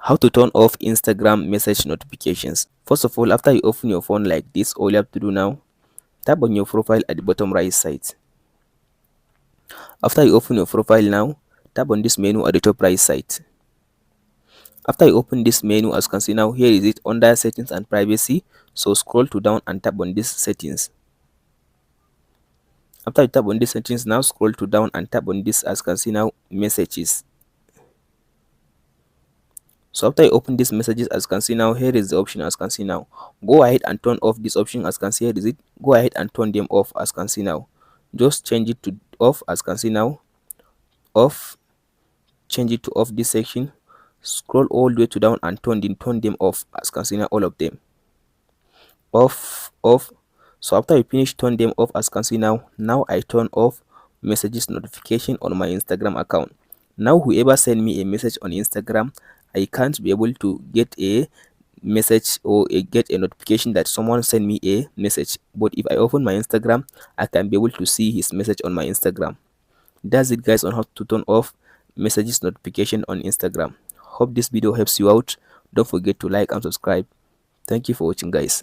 How to turn off Instagram message notifications. First of all, after you open your phone like this, all you have to do now, tap on your profile at the bottom right side. After you open your profile now, tap on this menu at the top right side. After you open this menu, as you can see now, here is it under settings and privacy. So scroll to down and tap on this settings. After you tap on this settings, now scroll to down and tap on this, as you can see now, messages. So after you open these messages, as you can see now, here is the option. As you can see now, go ahead and turn off this option. As you can see, here is it, go ahead and turn them off. As you can see now, just change it to off. As you can see now, off, change it to off this section, scroll all the way to down and turn them off. As you can see now, all of them off. So after you finish turn them off, as you can see now I turn off messages notification on my Instagram account. Now whoever send me a message on Instagram, I can't be able to get a message or get a notification that someone sent me a message. But if I open my Instagram, I can be able to see his message on my Instagram. That's it guys on how to turn off messages notification on Instagram. Hope this video helps you out. Don't forget to like and subscribe. Thank you for watching guys.